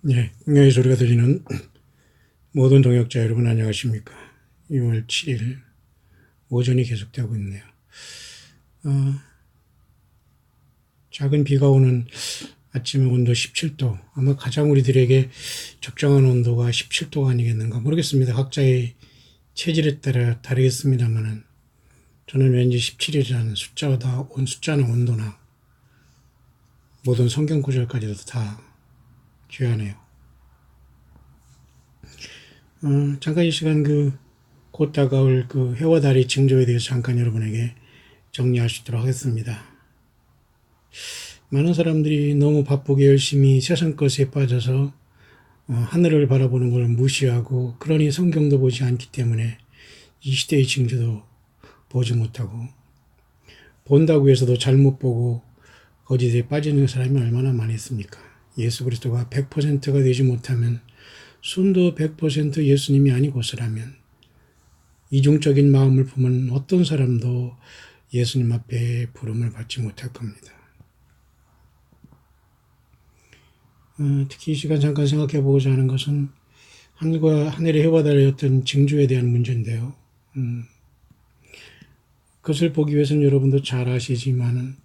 네, 공양의 소리가 들리는 모든 동역자 여러분 안녕하십니까. 6월 7일 오전이 계속되고 있네요. 작은 비가 오는 아침에 온도 17도, 아마 가장 우리들에게 적정한 온도가 17도가 아니겠는가 모르겠습니다. 각자의 체질에 따라 다르겠습니다만은 저는 왠지 17이라는 숫자나 온도나 모든 성경 구절까지도 다 귀하네요. 잠깐 이 시간 곧 다가올 해와 달의 징조에 대해서 잠깐 여러분에게 정리하시도록 하겠습니다. 많은 사람들이 너무 바쁘게 열심히 세상 것에 빠져서 하늘을 바라보는 걸 무시하고, 그러니 성경도 보지 않기 때문에 이 시대의 징조도 보지 못하고, 본다고 해서도 잘못 보고 거짓에 빠지는 사람이 얼마나 많이 있습니까? 예수 그리스도가 100%가 되지 못하면, 순도 100% 예수님이 아니고서라면 이중적인 마음을 품은 어떤 사람도 예수님 앞에 부름을 받지 못할 겁니다. 특히 이 시간 잠깐 생각해 보고자 하는 것은 하늘의 해와 달의 어떤 징조에 대한 문제인데요. 그것을 보기 위해서는 여러분도 잘 아시지만은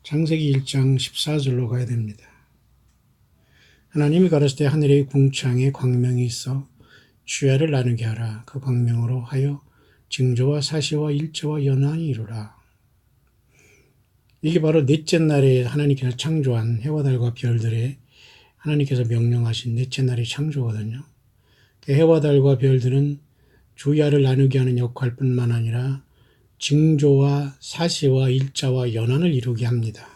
창세기 1장 14절로 가야 됩니다. 하나님이 가라사대 때 하늘의 궁창에 광명이 있어 주야를 나누게 하라. 그 광명으로 하여 징조와 사시와 일조와 연한이 이루라. 이게 바로 넷째 날에 하나님께서 창조한 해와 달과 별들의 하나님께서 명령하신 넷째 날의 창조거든요. 해와 달과 별들은 주야를 나누게 하는 역할뿐만 아니라 징조와 사시와 일자와 연한을 이루게 합니다.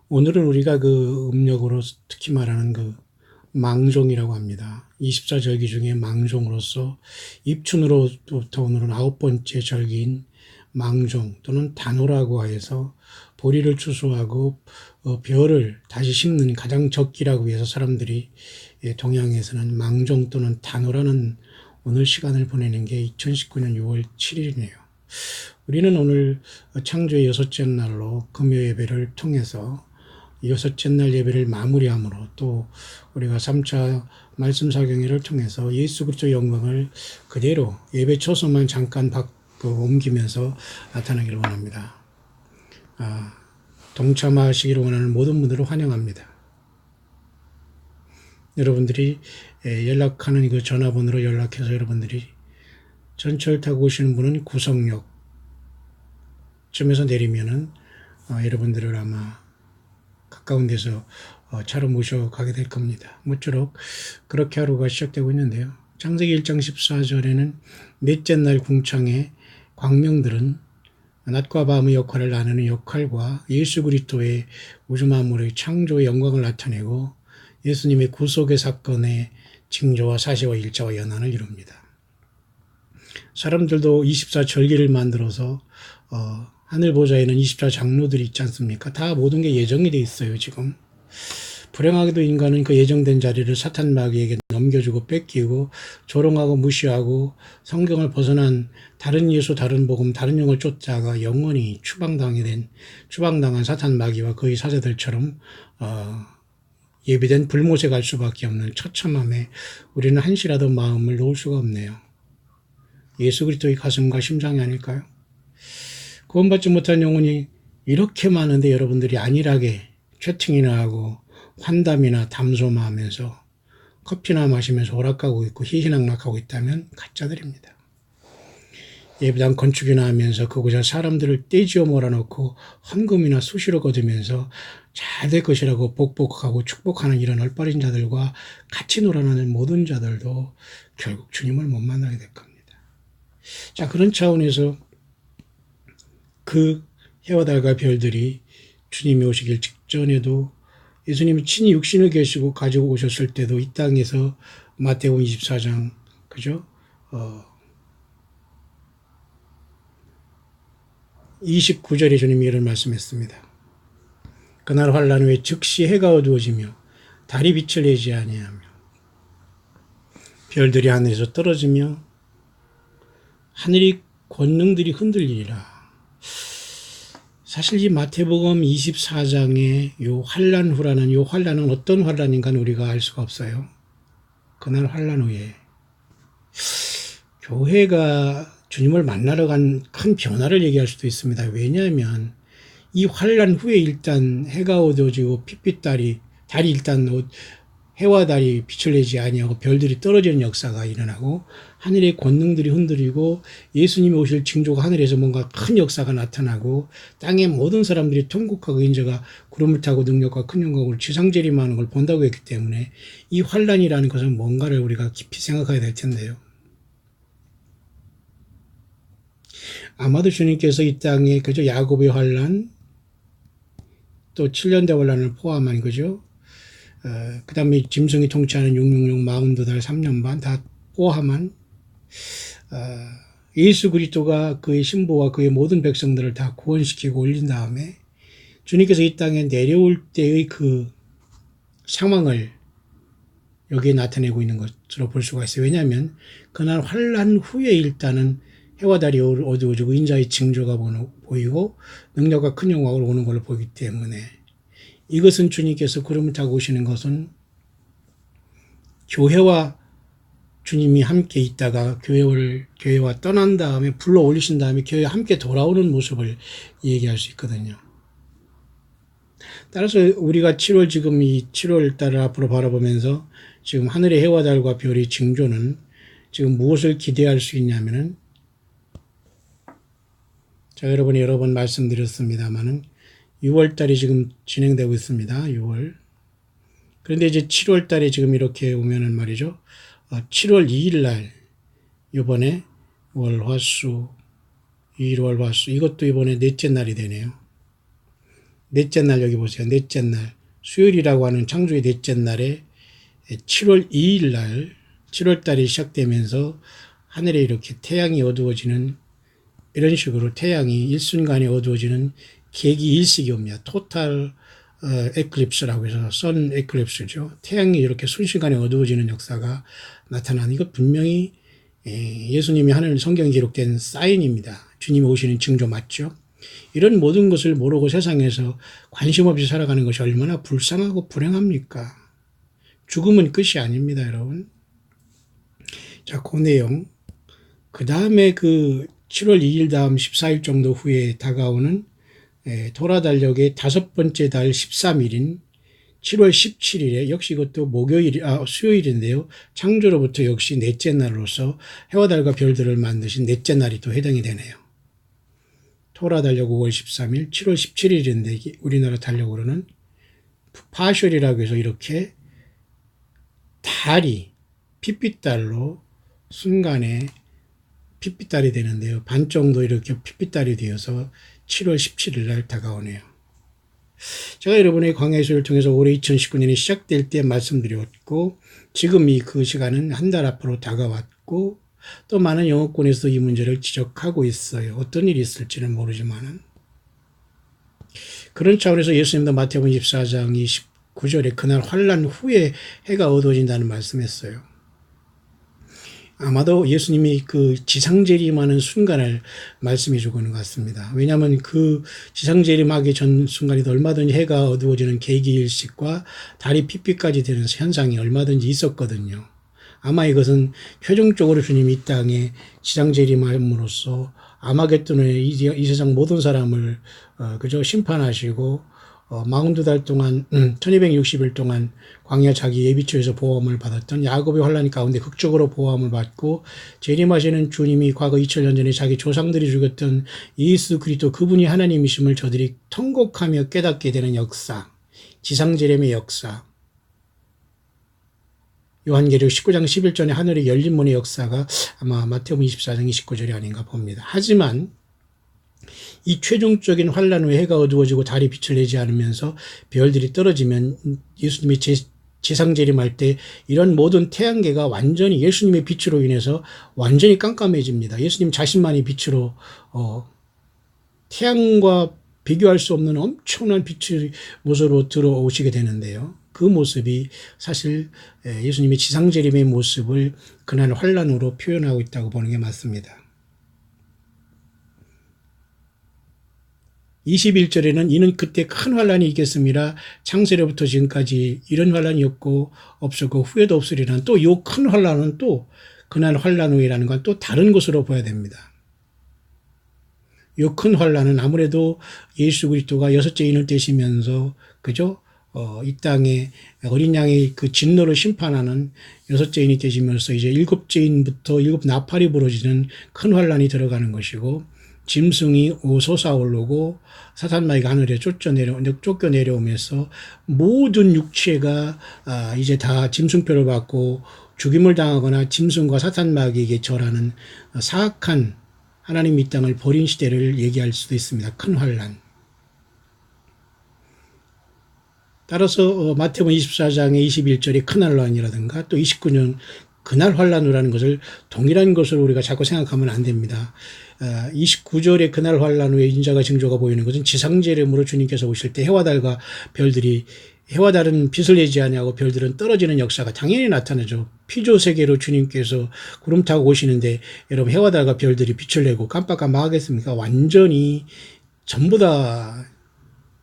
오늘은 우리가 음력으로 특히 말하는 망종이라고 합니다. 24절기 중에 망종으로서 입춘으로부터 오늘은 9번째 절기인 망종 또는 단오라고 해서 보리를 추수하고 벼를 다시 심는 가장 적기라고 해서 사람들이 동양에서는 망종 또는 단오라는 오늘 시간을 보내는 게 2019년 6월 7일이네요. 우리는 오늘 창조의 여섯째 날로 금요 예배를 통해서 여섯째 날 예배를 마무리함으로, 또 우리가 3차 말씀 사경회를 통해서 예수 그리스도의 영광을 그대로 예배 초소만 잠깐 옮기면서 나타나기를 원합니다. 동참하시기를 원하는 모든 분들을 환영합니다. 여러분들이 연락하는 그 전화번호로 연락해서 여러분들이 전철 타고 오시는 분은 구성역쯤에서 내리면은 여러분들을 아마 가까운 데서 차로 모셔가게 될 겁니다. 모쪼록 그렇게 하루가 시작되고 있는데요. 창세기 1장 14절에는 넷째 날 궁창의 광명들은 낮과 밤의 역할을 나누는 역할과 예수 그리스도의 우주 만물의 창조의 영광을 나타내고 예수님의 구속의 사건의 징조와 사시와 일자와 연한을 이룹니다. 사람들도 24절기를 만들어서 하늘 보좌에는 24장로들이 있지 않습니까? 다 모든 게 예정이 돼 있어요, 지금. 불행하게도 인간은 그 예정된 자리를 사탄 마귀에게 넘겨주고 뺏기고 조롱하고 무시하고 성경을 벗어난 다른 예수, 다른 복음, 다른 영을 쫓다가 영원히 추방당한 사탄 마귀와 그의 사자들처럼 예비된 불못에 갈 수밖에 없는 처참함에 우리는 한시라도 마음을 놓을 수가 없네요. 예수 그리스도의 가슴과 심장이 아닐까요? 구원받지 못한 영혼이 이렇게 많은데 여러분들이 안일하게 채팅이나 하고 환담이나 담소마하면서 커피나 마시면서 오락가고 있고 희희낙락하고 있다면 가짜들입니다. 예배당 건축이나 하면서 그곳에 사람들을 떼지어 몰아넣고 헌금이나 수시로 거두면서 잘 될 것이라고 복복하고 축복하는 이런 얼빠진 자들과 같이 놀아나는 모든 자들도 결국 주님을 못 만나게 될 겁니다. 자, 그런 차원에서 그 해와 달과 별들이 주님이 오시길 직전에도 예수님이 친히 육신을 계시고 가지고 오셨을 때도 이 땅에서 마태복음 24장 그죠? 29절에 주님이 이런 말씀했습니다. 그날 환란 후에 즉시 해가 어두워지며 달이 빛을 내지 아니하며 별들이 하늘에서 떨어지며 하늘의 권능들이 흔들리리라. 사실 이 마태복음 24장의 요 환란 후라는 요 환란은 어떤 환란인가는 우리가 알 수가 없어요. 그날 환란 후에 교회가 주님을 만나러 간 큰 변화를 얘기할 수도 있습니다. 왜냐하면 이 환란 후에 일단 해가 어두워지고 달이 일단 해와 달이 빛을 내지 아니하고 별들이 떨어지는 역사가 일어나고 하늘의 권능들이 흔들리고 예수님이 오실 징조가 하늘에서 뭔가 큰 역사가 나타나고 땅의 모든 사람들이 통곡하고 인자가 구름을 타고 능력과 큰 영광으로 지상재림하는 걸 본다고 했기 때문에 이 환란이라는 것은 뭔가를 우리가 깊이 생각해야 될 텐데요. 아마도 주님께서 이 땅에 그저 야곱의 환란 또 7년대 환란을 포함한 거죠. 그 다음에 짐승이 통치하는 666 42달 3년 반 다 포함한 예수 그리스도가 그의 신부와 그의 모든 백성들을 다 구원시키고 올린 다음에 주님께서 이 땅에 내려올 때의 그 상황을 여기에 나타내고 있는 것으로 볼 수가 있어요. 왜냐하면 그날 환란 후에 일단은 해와 달이 어두워지고 인자의 징조가 보이고 능력과 큰 영광으로 오는 걸로 보기 때문에 이것은 주님께서 구름을 타고 오시는 것은 교회와 주님이 함께 있다가 교회와 떠난 다음에 불러 올리신 다음에 교회와 함께 돌아오는 모습을 얘기할 수 있거든요. 따라서 우리가 지금 이 7월 달을 앞으로 바라보면서 지금 하늘의 해와 달과 별의 징조는 지금 무엇을 기대할 수 있냐면은 제가 여러분이 여러 번 말씀드렸습니다만은 6월 달이 지금 진행되고 있습니다. 6월. 그런데 이제 7월 달에 지금 이렇게 오면은 말이죠. 7월 2일 날 이번에 월화수 2일 월화수 이것도 이번에 넷째 날이 되네요. 넷째 날 여기 보세요. 넷째 날 수요일이라고 하는 창조의 넷째 날에 7월 2일 날 7월 달이 시작되면서 하늘에 이렇게 태양이 어두워지는 이런 식으로 태양이 일순간에 어두워지는 계기 일식이 옵니다. 토탈 에클립스라고 해서 선 에클립스죠. 태양이 이렇게 순식간에 어두워지는 역사가 나타나는 이거 분명히 예수님이 하늘 성경에 기록된 사인입니다. 주님이 오시는 징조 맞죠? 이런 모든 것을 모르고 세상에서 관심 없이 살아가는 것이 얼마나 불쌍하고 불행합니까? 죽음은 끝이 아닙니다, 여러분. 자, 그 내용. 그 다음에 그 7월 2일 다음 14일 정도 후에 다가오는 토라 달력의 5번째 달 13일인 7월 17일에 역시 이것도 수요일인데요. 창조로부터 역시 넷째 날로서 해와 달과 별들을 만드신 넷째 날이 또 해당이 되네요. 토라 달력 5월 13일, 7월 17일인데 우리나라 달력으로는 파셜이라고 해서 이렇게 달이 핏빛달로 순간에 핏빛달이 되는데요. 반 정도 이렇게 핏빛달이 되어서 7월 17일 날 다가오네요. 제가 여러분의 광야수를 통해서 올해 2019년이 시작될 때 말씀드렸고 지금 그 시간은 한 달 앞으로 다가왔고 또 많은 영어권에서도 이 문제를 지적하고 있어요. 어떤 일이 있을지는 모르지만은 그런 차원에서 예수님도 마태복음 24장 29절에 그날 환란 후에 해가 어두워진다는 말씀했어요. 아마도 예수님이 그 지상재림하는 순간을 말씀해 주고 있는 것 같습니다. 왜냐하면 그 지상재림하기 전 순간에도 얼마든지 해가 어두워지는 계기일식과 달이 핏빛까지 되는 현상이 얼마든지 있었거든요. 아마 이것은 최종적으로 주님이 이 땅에 지상재림함으로써 아마겟돈의 이 세상 모든 사람을 그저 심판하시고 42달 동안 1260일 동안 광야 자기 예비처에서 보호함을 받았던 야곱의 환란 가운데 극적으로 보호함을 받고 재림하시는 주님이 과거 2000년 전에 자기 조상들이 죽였던 예수 그리스도 그분이 하나님이심을 저들이 통곡하며 깨닫게 되는 역사, 지상재림의 역사, 요한계시록 19장 11절에 하늘의 열린 문의 역사가 아마 마태복음 24장 29절이 아닌가 봅니다. 하지만 이 최종적인 환란 후에 해가 어두워지고 달이 빛을 내지 않으면서 별들이 떨어지면 예수님이 지상재림할 때 이런 모든 태양계가 완전히 예수님의 빛으로 인해서 완전히 깜깜해집니다. 예수님 자신만이 빛으로 태양과 비교할 수 없는 엄청난 빛의 모습으로 들어오시게 되는데요. 그 모습이 사실 예수님의 지상재림의 모습을 그날 환란으로 표현하고 있다고 보는 게 맞습니다. 21절에는 이는 그때 큰 환란이 있겠습니다. 창세로부터 지금까지 이런 환란이 없었고 후에도 없으리라. 또 이 큰 환란은 또 그날 환란 후에라는 건 또 다른 것으로 봐야 됩니다. 이 큰 환란은 아무래도 예수 그리스도가 여섯째 인을 떼시면서 그죠? 이 땅에 어린 양의 그 진노를 심판하는 여섯째 인이 되시면서 이제 일곱째 인부터 일곱 나팔이 부러지는 큰 환란이 들어가는 것이고, 짐승이 솟아오르고 사탄마귀가 하늘에 쫓겨 내려오면서 모든 육체가 이제 다 짐승표를 받고 죽임을 당하거나 짐승과 사탄마귀에게 절하는 사악한 하나님 이 땅을 버린 시대를 얘기할 수도 있습니다. 큰 환란. 따라서 마태복음 24장의 21절의 큰 환란이라든가 또 29년 그날 환란이라는 것을 동일한 것으로 우리가 자꾸 생각하면 안 됩니다. 29절의 그날 환란 후에 인자가 징조가 보이는 것은 지상재림으로 주님께서 오실 때 해와 달과 별들이, 해와 달은 빛을 내지 아니하고 별들은 떨어지는 역사가 당연히 나타나죠. 피조세계로 주님께서 구름 타고 오시는데 여러분 해와 달과 별들이 빛을 내고 깜빡깜빡하겠습니까? 완전히 전부 다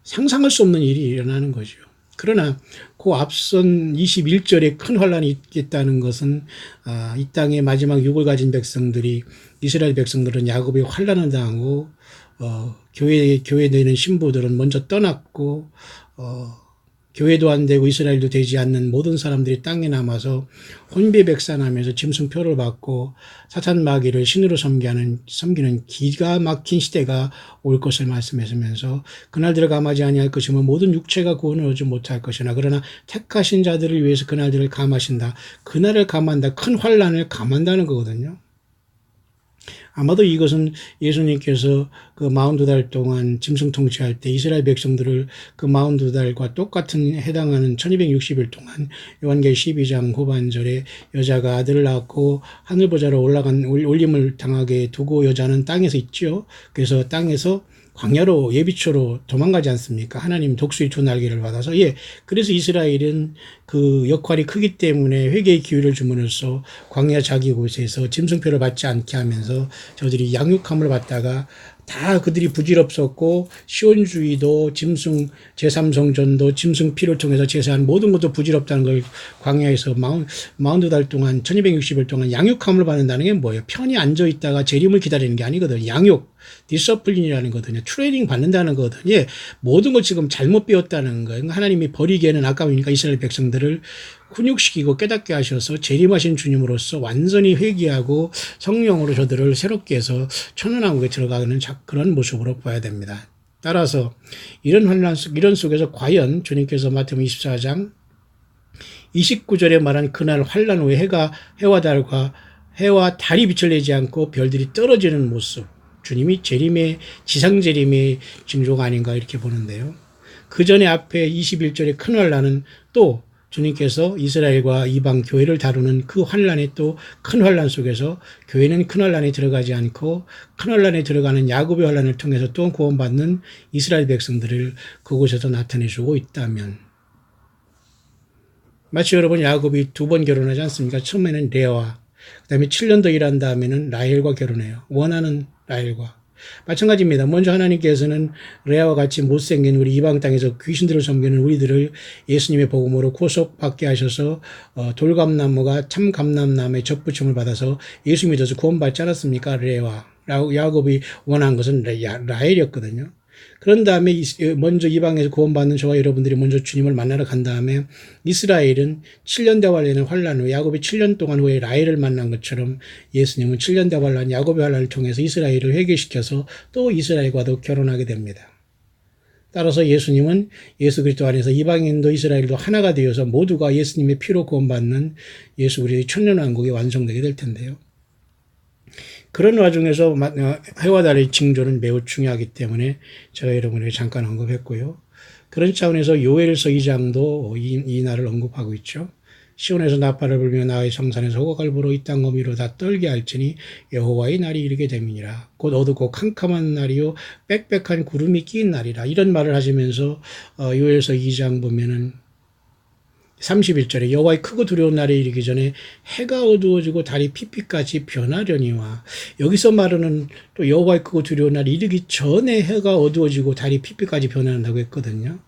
상상할 수 없는 일이 일어나는 거죠. 그러나 그 앞선 21절에 큰 환란이 있겠다는 것은 이 땅의 마지막 육을 가진 백성들이, 이스라엘 백성들은 야곱의 환란을 당하고 교회에 있는 신부들은 먼저 떠났고 교회도 안 되고 이스라엘도 되지 않는 모든 사람들이 땅에 남아서 혼비백산하면서 짐승표를 받고 사탄 마귀를 신으로 섬기는 기가 막힌 시대가 올 것을 말씀하시면서 그날들을 감하지 아니할 것이면 모든 육체가 구원을 얻지 못할 것이나 그러나 택하신 자들을 위해서 그날들을 감하신다. 그날을 감한다. 큰 환란을 감한다는 거거든요. 아마도 이것은 예수님께서 그 42달 동안 짐승 통치할 때 이스라엘 백성들을 그 42달과 똑같은 해당하는 1260일 동안 요한계시록 12장 후반절에 여자가 아들을 낳고 하늘보좌로 올림을 당하게 두고 여자는 땅에서 있죠. 그래서 땅에서 광야로 예비초로 도망가지 않습니까? 하나님 독수리 두 날개를 받아서. 그래서 이스라엘은 그 역할이 크기 때문에 회개의 기회를 줌으로써 광야 자기 곳에서 짐승표를 받지 않게 하면서 저들이 양육함을 받다가 다 그들이 부질없었고 시온주의도 짐승 제3성전도 짐승 피를 통해서 제사한 모든 것도 부질없다는 걸 광야에서 42달 동안 1260일 동안 양육함을 받는다는 게 뭐예요? 편히 앉아있다가 재림을 기다리는 게 아니거든요. 양육, 디서플린이라는 거거든요. 트레이닝 받는다는 거거든요. 모든 걸 지금 잘못 배웠다는 거예요. 하나님이 버리기에는 아까우니까 이스라엘 백성들을 훈육시키고 깨닫게 하셔서 재림하신 주님으로서 완전히 회개하고 성령으로 저들을 새롭게 해서 천연왕국에 들어가는 그런 모습으로 봐야 됩니다. 따라서 이런 환란 이런 속에서 과연 주님께서 마태복음 24장 29절에 말한 그날 환란 후에 해와 달이 빛을 내지 않고 별들이 떨어지는 모습, 주님이 지상재림의 징조가 아닌가 이렇게 보는데요. 그 전에 앞에 21절의 큰 환란은 또 주님께서 이스라엘과 이방 교회를 다루는 그 환란의 또 큰 환란 속에서 교회는 큰 환란에 들어가지 않고 큰 환란에 들어가는 야곱의 환란을 통해서 또 구원받는 이스라엘 백성들을 그곳에서 나타내주고 있다면, 마치 여러분 야곱이 두 번 결혼하지 않습니까? 처음에는 레아와 그다음에 7년 더 일한 다음에는 라헬과 결혼해요. 원하는 라헬과. 마찬가지입니다. 먼저 하나님께서는 레아와 같이 못생긴 우리 이방 땅에서 귀신들을 섬기는 우리들을 예수님의 복음으로 구속받게 하셔서 돌감나무가 참감람나무의 접붙임을 받아서 예수 믿어서 구원받지 않았습니까? 레아. 야곱이 원한 것은 라헬이었거든요. 그런 다음에 먼저 이방에서 구원받는 저와 여러분들이 먼저 주님을 만나러 간 다음에 이스라엘은 7년 대환란의 환란 후 야곱이 7년 동안 후에 라헬을 만난 것처럼 예수님은 7년 대환란 야곱의 환란을 통해서 이스라엘을 회개시켜서 또 이스라엘과도 결혼하게 됩니다. 따라서 예수님은 예수 그리스도 안에서 이방인도 이스라엘도 하나가 되어서 모두가 예수님의 피로 구원받는 예수 그리스도의 천년왕국이 완성되게 될 텐데요. 그런 와중에서 해와 달의 징조는 매우 중요하기 때문에 제가 여러분에게 잠깐 언급했고요. 그런 차원에서 요엘서 2장도 이 날을 언급하고 있죠. 시온에서 나팔을 불며 나의 성산에서 호각을 불어 이 땅 어미로 다 떨게 할지니 여호와의 날이 이르게 됨이니라. 곧 어둡고 캄캄한 날이요 빽빽한 구름이 낀 날이라. 이런 말을 하시면서 요엘서 2장 보면은 31절에 여호와의 크고 두려운 날에 이르기 전에 해가 어두워지고 달이 핏빛같이 변하려니와, 여기서 말하는 또 여호와의 크고 두려운 날이 이르기 전에 해가 어두워지고 달이 핏빛같이 변한다고 했거든요.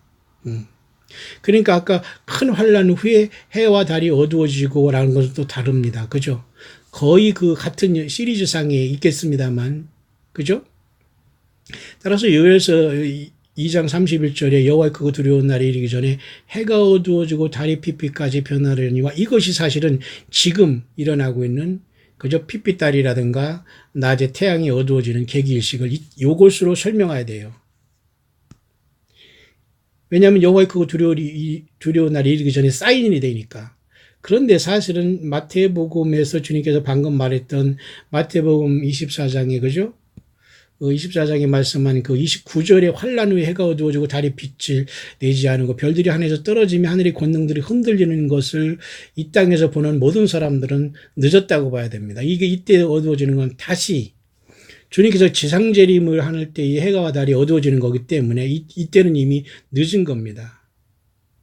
그러니까 아까 큰 환란 후에 해와 달이 어두워지고라는 것은 또 다릅니다. 그죠? 거의 그 같은 시리즈상에 있겠습니다만, 그죠? 따라서 여기서 2장 31절에 여호와의 크고 두려운 날이 이르기 전에 해가 어두워지고 달이 핏빛까지 변하려니와, 이것이 사실은 지금 일어나고 있는 그저 핏빛달이라든가 낮에 태양이 어두워지는 계기일식을 요것으로 설명해야 돼요. 왜냐하면 여호와의 크고 두려운 날이 이르기 전에 사인이 되니까. 그런데 사실은 마태복음에서 주님께서 방금 말했던 마태복음 24장에, 그죠? 24장에 말씀한 그 29절에 환란 후에 해가 어두워지고 달이 빛을 내지 않은 것, 별들이 하늘에서 떨어지며 하늘의 권능들이 흔들리는 것을 이 땅에서 보는 모든 사람들은 늦었다고 봐야 됩니다. 이게 이때 어두워지는 건 다시 주님께서 지상재림을 할 때의 해가 달이 어두워지는 거기 때문에 이때는 이미 늦은 겁니다.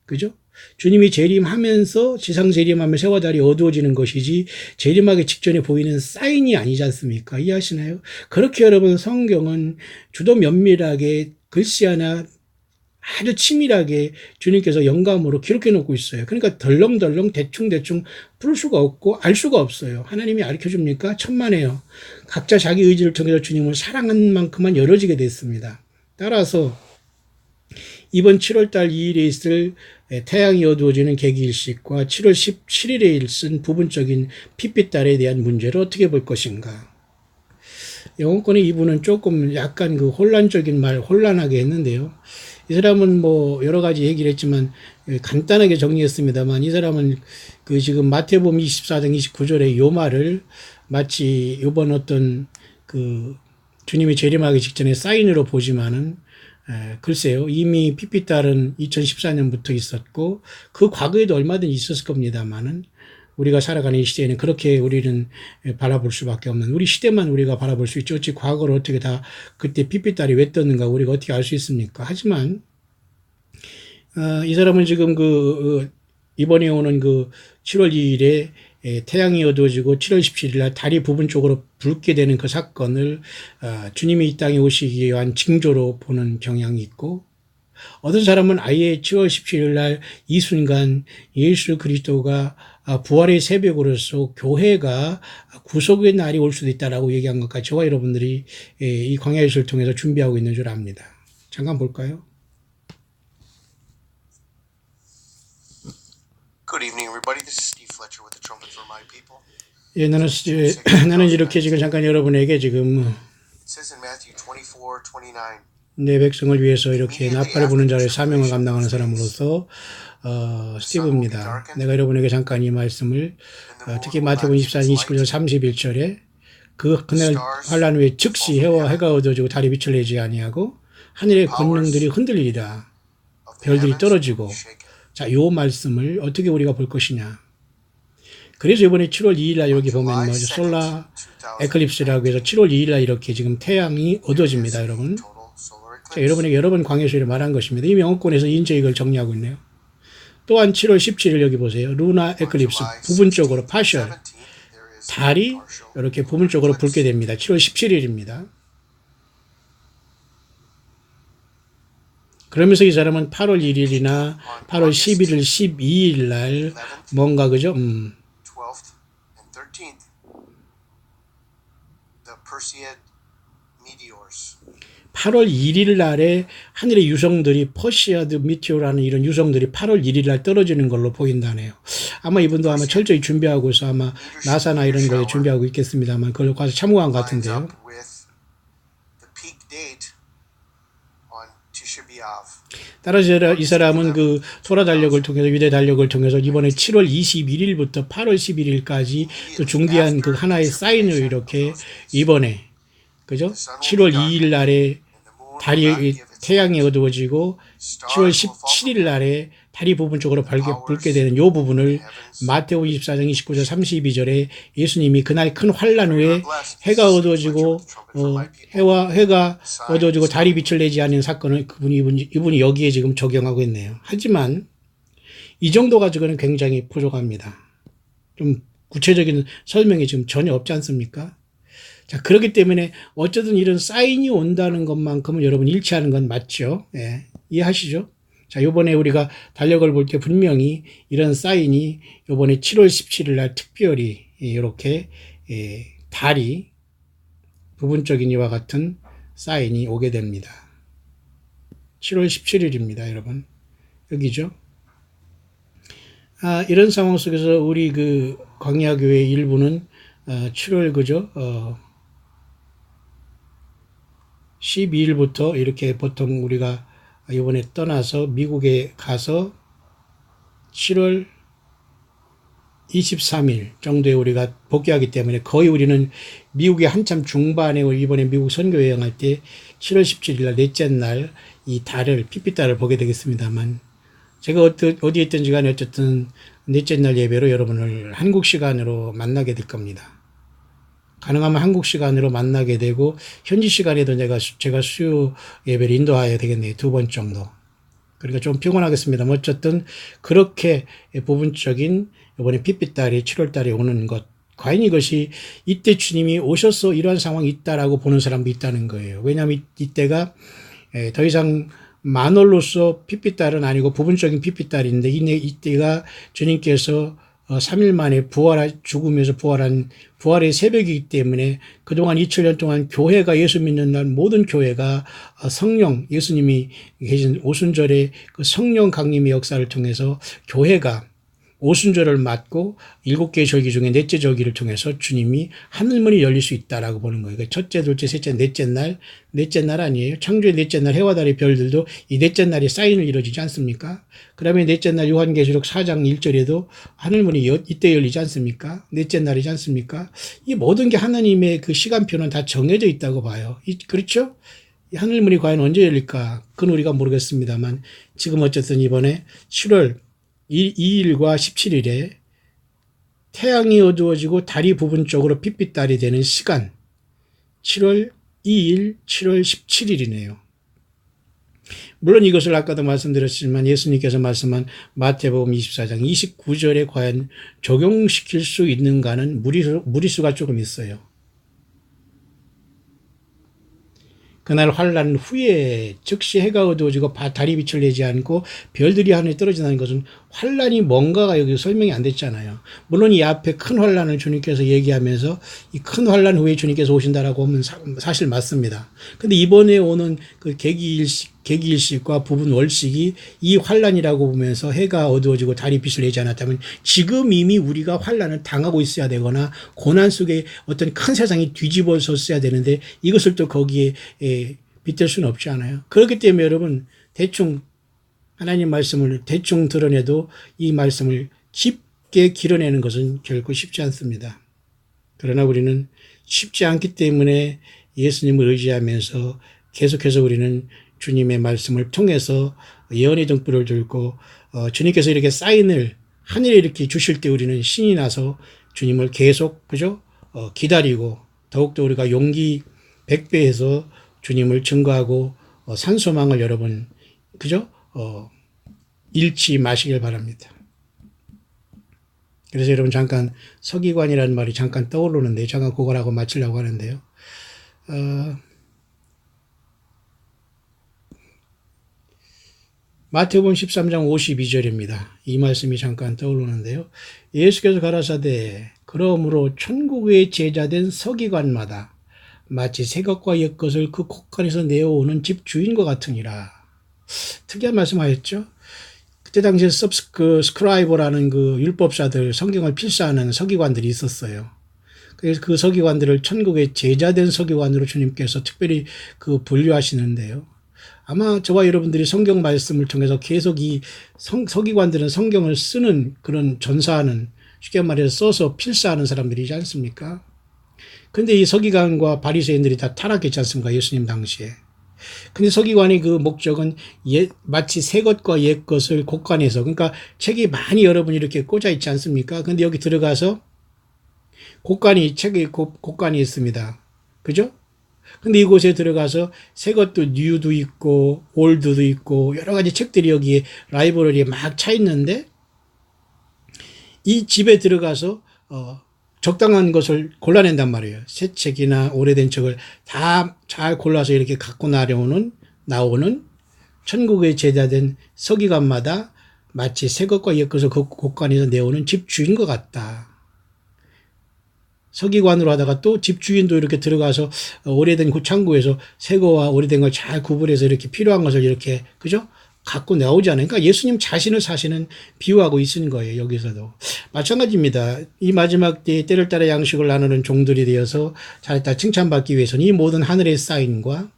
그죠? 주님이 재림하면서 지상재림하면서 해와 달이 어두워지는 것이지 재림하기 직전에 보이는 사인이 아니지 않습니까? 이해하시나요? 그렇게 여러분 성경은 주도 면밀하게 글씨 하나 아주 치밀하게 주님께서 영감으로 기록해 놓고 있어요. 그러니까 덜렁덜렁 대충대충 풀 수가 없고 알 수가 없어요. 하나님이 가르쳐 줍니까? 천만에요. 각자 자기 의지를 통해서 주님을 사랑한 만큼만 열어지게 됐습니다. 따라서 이번 7월달 2일에 있을 태양이 어두워지는 계기일식과 7월 17일에 있은 부분적인 핏빛달에 대한 문제를 어떻게 볼 것인가. 영어권의 이분은 조금 약간 그 혼란하게 했는데요. 이 사람은 뭐 여러 가지 얘기를 했지만 간단하게 정리했습니다만, 이 사람은 그 지금 마태복음 24장 29절의 요 말을 마치 요번 어떤 그 주님이 재림하기 직전에 사인으로 보지만은, 글쎄요, 이미 핏빛달은 2014년부터 있었고 그 과거에도 얼마든지 있었을 겁니다만은, 우리가 살아가는 이 시대에는 그렇게 우리는 바라볼 수밖에 없는, 우리 시대만 우리가 바라볼 수 있죠. 어찌 과거를 어떻게 다 그때 핏빛달이 왜 떴는가 우리가 어떻게 알 수 있습니까? 하지만 이 사람은 지금 이번에 오는 그 7월 2일에 태양이 어두워지고 7월 17일 날 달이 부분적으로 붉게 되는 그 사건을 주님이 이 땅에 오시기 위한 징조로 보는 경향이 있고, 어떤 사람은 아예 7월 17일 날 이 순간 예수 그리스도가 부활의 새벽으로서 교회가 구속의 날이 올 수도 있다라고 얘기한 것까지 저와 여러분들이 이 광야예수를 통해서 준비하고 있는 줄 압니다. 잠깐 볼까요? Good evening, everybody. This is Steve Fletcher with the Trumpet for My People. 예, 나는 이렇게 지금 잠깐 여러분에게 지금 It says in Matthew 24:29. 내 백성을 위해서 이렇게 나팔을 부는 자의 사명을 감당하는 사람으로서 스티브입니다. 내가 여러분에게 잠깐 이 말씀을 특히 마태복음 24장 29절 31절에 그날 환란 후에 즉시 해가 어두워지고 달이 빛을 내지 아니하고 하늘의 권능들이 흔들리리라, 별들이 떨어지고. 자, 요 말씀을 어떻게 우리가 볼 것이냐. 그래서 이번에 7월 2일 날 여기 보면 뭐 솔라 에클립스라고 해서 7월 2일 날 이렇게 지금 태양이 어두워집니다, 여러분. 자, 여러분에게 여러 번 광야수를 말한 것입니다. 이미 영어권에서 이제 이걸 정리하고 있네요. 또한 7월 17일 여기 보세요. 루나 에클립스 부분적으로 파셜, 달이 이렇게 부분적으로 붉게 됩니다. 7월 17일입니다. 그러면서 이 사람은 8월 1일이나 8월 11일, 12일 날 뭔가 그죠? 12th and 13th, the Perseid meteors. 8월 1일 날에 하늘의 유성들이 퍼시아드 미티오라는 이런 유성들이 8월 1일 날 떨어지는 걸로 보인다네요. 아마 이분도 아마 철저히 준비하고서 아마 나사나 이런 거에 준비하고 있겠습니다만 그걸 가서 참고한 것 같은데요. 따라서 이 사람은 그 소라 달력을 통해서 유대 달력을 통해서 이번에 7월 21일부터 8월 11일까지 또 중대한 그 하나의 사인을 이렇게 이번에 그죠? 7월 2일 날에 태양이 어두워지고 7월 17일 날에 달이 부분적으로 붉게 되는 이 부분을 마태복음 24장 29절 32절에 예수님이 그날 큰 환란 후에 해가 어두워지고 해가 어두워지고 달이 빛을 내지 않는 사건을 이분이 여기에 지금 적용하고 있네요. 하지만 이 정도 가지고는 굉장히 부족합니다. 좀 구체적인 설명이 지금 전혀 없지 않습니까? 자, 그렇기 때문에 어쨌든 이런 사인이 온다는 것만큼은 여러분 일치하는 건 맞죠? 예, 이해하시죠? 자, 요번에 우리가 달력을 볼 때 분명히 이런 사인이 요번에 7월 17일 날 특별히 이렇게 달이 부분적인 이와 같은 사인이 오게 됩니다. 7월 17일입니다, 여러분. 여기죠? 이런 상황 속에서 우리 그 광야교회 일부는 7월 그죠? 12일부터 이렇게 보통 우리가 이번에 떠나서 미국에 가서 7월 23일 정도에 우리가 복귀하기 때문에 거의 우리는 미국의 한참 중반에 이번에 미국 선교 여행할 때 7월 17일 날 넷째 날 이 달을 핏빛달을 보게 되겠습니다만 제가 어디에 있든지 간에 어쨌든 넷째 날 예배로 여러분을 한국 시간으로 만나게 될 겁니다. 가능하면 한국 시간으로 만나게 되고 현지 시간에도 제가 수요 예배를 인도해야 되겠네요. 2번 정도. 그러니까 좀 피곤하겠습니다만 어쨌든 그렇게 부분적인 이번에 핏빛달이 7월달에 오는 것, 과연 이것이 이때 주님이 오셔서 이러한 상황이 있다라고 보는 사람도 있다는 거예요. 왜냐하면 이때가 더 이상 만월로서 핏빛달은 아니고 부분적인 핏빛달인데 이때가 주님께서 3일 만에 죽음에서 부활한 부활의 새벽이기 때문에 그동안 2000년 동안 교회가 예수 믿는 날 모든 교회가 성령, 예수님이 계신 오순절의 그 성령 강림의 역사를 통해서 교회가 오순절을 맞고 7개의 절기 중에 넷째 절기를 통해서 주님이 하늘문이 열릴 수 있다라고 보는 거예요. 그러니까 첫째, 둘째, 셋째, 넷째 날 아니에요. 창조의 넷째 날 해와 달의 별들도 이 넷째 날에 사인을 이루어지지 않습니까? 그 다음에 넷째 날 요한계시록 4장 1절에도 하늘문이 이때 열리지 않습니까? 넷째 날이지 않습니까? 이 모든 게 하나님의 그 시간표는 다 정해져 있다고 봐요. 그렇죠? 이 하늘문이 과연 언제 열릴까? 그건 우리가 모르겠습니다만 지금 어쨌든 이번에 7월 2일과 17일에 태양이 어두워지고 달이 부분적으로 핏빛달이 되는 시간 7월 2일, 7월 17일이네요. 물론 이것을 아까도 말씀드렸지만 예수님께서 말씀한 마태복음 24장 29절에 과연 적용시킬 수 있는가는 무리수가 조금 있어요. 그날 환란 후에 즉시 해가 어두워지고 달이 빛을 내지 않고 별들이 하늘에 떨어진다는 것은 환란이 뭔가가 여기 설명이 안 됐잖아요. 물론 이 앞에 큰 환란을 주님께서 얘기하면서 이 큰 환란 후에 주님께서 오신다라고 하면 사실 맞습니다. 근데 이번에 오는 그 계기일식과 부분 월식이 이 환란이라고 보면서 해가 어두워지고 달이 빛을 내지 않았다면 지금 이미 우리가 환란을 당하고 있어야 되거나 고난 속에 어떤 큰 세상이 뒤집어졌어야 되는데 이것을 또 거기에 빗댈 수는 없지 않아요. 그렇기 때문에 여러분 대충 하나님 말씀을 대충 드러내도 이 말씀을 깊게 길어내는 것은 결코 쉽지 않습니다. 그러나 우리는 쉽지 않기 때문에 예수님을 의지하면서 계속해서 우리는 주님의 말씀을 통해서 예언의 등불을 들고 주님께서 이렇게 사인을 하늘에 이렇게 주실 때 우리는 신이 나서 주님을 계속 그죠? 기다리고 더욱더 우리가 용기 100배해서 주님을 증거하고 산소망을 여러분 그죠? 잃지 마시길 바랍니다. 그래서 여러분 잠깐 서기관이라는 말이 잠깐 떠오르는데 잠깐 그거라고 마치려고 하는데요. 마태복음 13장 52절입니다. 이 말씀이 잠깐 떠오르는데요. 예수께서 가라사대 그러므로 천국의 제자된 서기관마다 마치 새 것과 옛 것을 그 곳간에서 내어오는 집 주인과 같으니라. 특이한 말씀하셨죠. 그때 당시에 스크라이버라는 그 율법사들 성경을 필사하는 서기관들이 있었어요. 그래서 그 서기관들을 천국의 제자된 서기관으로 주님께서 특별히 그 분류하시는데요. 아마 저와 여러분들이 성경 말씀을 통해서 계속 이 서기관들은 성경을 쓰는 그런 전사하는 쉽게 말해서 써서 필사하는 사람들이지 않습니까? 근데 이 서기관과 바리새인들이 다 타락했지 않습니까? 예수님 당시에. 근데 서기관의 그 목적은 마치 새 것과 옛 것을 곳간에서 그러니까 책이 많이 여러분이 이렇게 꽂아 있지 않습니까? 근데 여기 들어가서 책이 곳간이 있습니다. 그죠? 근데 이곳에 들어가서 새 것도 뉴도 있고 올드도 있고 여러 가지 책들이 여기에 라이브러리에 막 차 있는데 이 집에 들어가서 적당한 것을 골라낸단 말이에요. 새 책이나 오래된 책을 다 잘 골라서 이렇게 갖고 나오는 천국에 제자된 서기관마다 마치 새 것과 옛 것을 그 곳간에서 내오는 집주인 것 같다. 서기관으로 하다가 또 집주인도 이렇게 들어가서 오래된 그 창고에서 새 거와 오래된 걸 잘 구분해서 이렇게 필요한 것을 이렇게, 그죠? 갖고 나오지 않으니까 그러니까 예수님 자신을 사실은 비유하고 있는 거예요. 여기서도. 마찬가지입니다. 이 마지막 때에 때를 따라 양식을 나누는 종들이 되어서 잘했다 칭찬받기 위해서는 이 모든 하늘의 사인과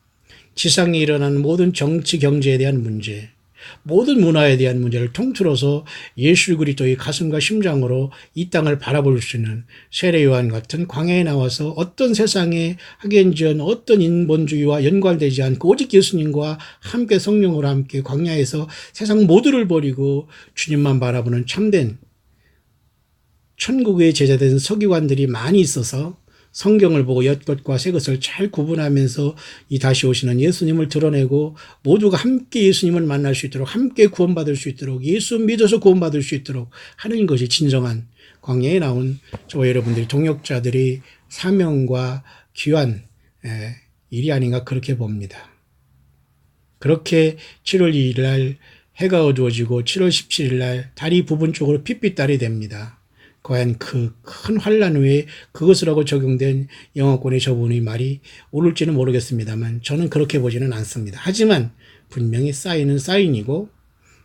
지상에 일어나는 모든 정치 경제에 대한 문제, 모든 문화에 대한 문제를 통틀어서 예수 그리스도의 가슴과 심장으로 이 땅을 바라볼 수 있는 세례 요한 같은 광야에 나와서 어떤 세상에 학연지연 어떤 인본주의와 연관되지 않고 오직 예수님과 함께 성령으로 함께 광야에서 세상 모두를 버리고 주님만 바라보는 참된 천국의 제자된 서기관들이 많이 있어서 성경을 보고 옛것과 새것을 잘 구분하면서 이 다시 오시는 예수님을 드러내고 모두가 함께 예수님을 만날 수 있도록 함께 구원받을 수 있도록 예수 믿어서 구원받을 수 있도록 하는 것이 진정한 광야에 나온 저와 여러분들이 동역자들이 사명과 귀한 일이 아닌가 그렇게 봅니다. 그렇게 7월 2일 날 해가 어두워지고 7월 17일 날 달이 부분 쪽으로 핏빛달이 됩니다. 과연 그 큰 환란 후에 그것을 하고 적용된 영어권의 저분의 말이 옳을지는 모르겠습니다만 저는 그렇게 보지는 않습니다. 하지만 분명히 사인은 사인이고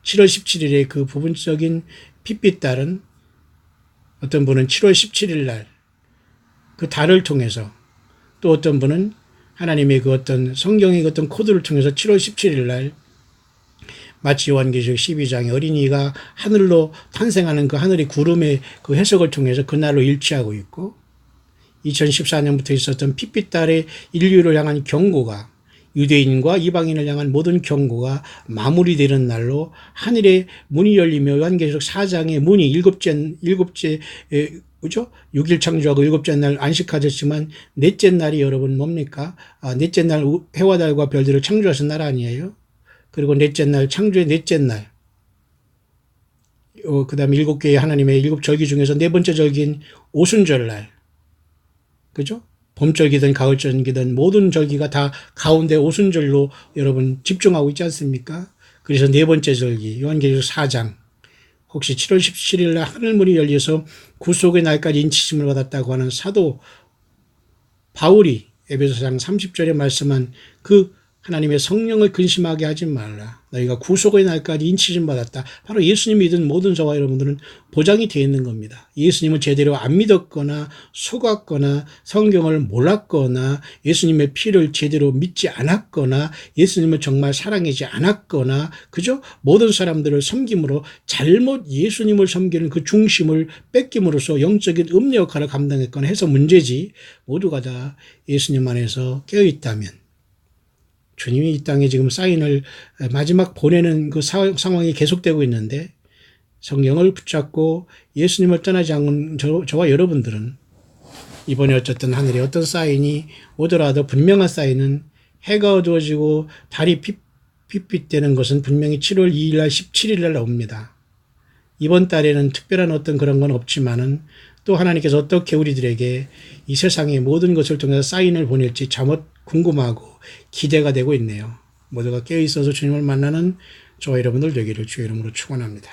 7월 17일에 그 부분적인 핏빛달은 어떤 분은 7월 17일 날 그 달을 통해서 또 어떤 분은 하나님의 그 어떤 성경의 그 어떤 코드를 통해서 7월 17일 날 마치 요한계시록 12장에 어린이가 하늘로 탄생하는 그 하늘의 구름의 그 해석을 통해서 그날로 일치하고 있고 2014년부터 있었던 핏빛달의 인류를 향한 경고가 유대인과 이방인을 향한 모든 경고가 마무리되는 날로 하늘의 문이 열리며 요한계시록 4장의 문이 일곱째 그죠? 6일 창조하고 일곱째 날 안식하셨지만 넷째 날이 여러분 뭡니까? 넷째 날 해와 달과 별들을 창조하신 날 아니에요? 그리고 넷째 날, 창조의 넷째 날. 그 다음에 7개의 하나님의 7절기 중에서 네 번째 절기인 오순절 날. 그죠? 봄절기든 가을절기든 모든 절기가 다 가운데 오순절로 여러분 집중하고 있지 않습니까? 그래서 네 번째 절기, 요한계시록 4장. 혹시 7월 17일 날 하늘문이 열려서 구속의 날까지 인치심을 받았다고 하는 사도 바울이 에베소상 30절에 말씀한 그 하나님의 성령을 근심하게 하지 말라. 너희가 구속의 날까지 인치심 받았다. 바로 예수님 믿은 모든 저와 여러분들은 보장이 되어 있는 겁니다. 예수님을 제대로 안 믿었거나 속았거나 성경을 몰랐거나 예수님의 피를 제대로 믿지 않았거나 예수님을 정말 사랑하지 않았거나 그죠? 모든 사람들을 섬김으로 잘못 예수님을 섬기는 그 중심을 뺏김으로써 영적인 음료 역할을 감당했거나 해서 문제지 모두가 다 예수님 안에서 깨어있다면 주님이 이 땅에 지금 사인을 마지막 보내는 그 상황이 계속되고 있는데 성경을 붙잡고 예수님을 떠나지 않은 저와 여러분들은 이번에 어쨌든 하늘에 어떤 사인이 오더라도 분명한 사인은 해가 어두워지고 달이 핏빛되는 것은 분명히 7월 2일 날 17일 날 옵니다. 이번 달에는 특별한 어떤 그런 건 없지만은 또 하나님께서 어떻게 우리들에게 이 세상의 모든 것을 통해서 사인을 보낼지 잠옷 궁금하고 기대가 되고 있네요. 모두가 깨어있어서 주님을 만나는 저와 여러분들 되기를 주의 이름으로 축원합니다.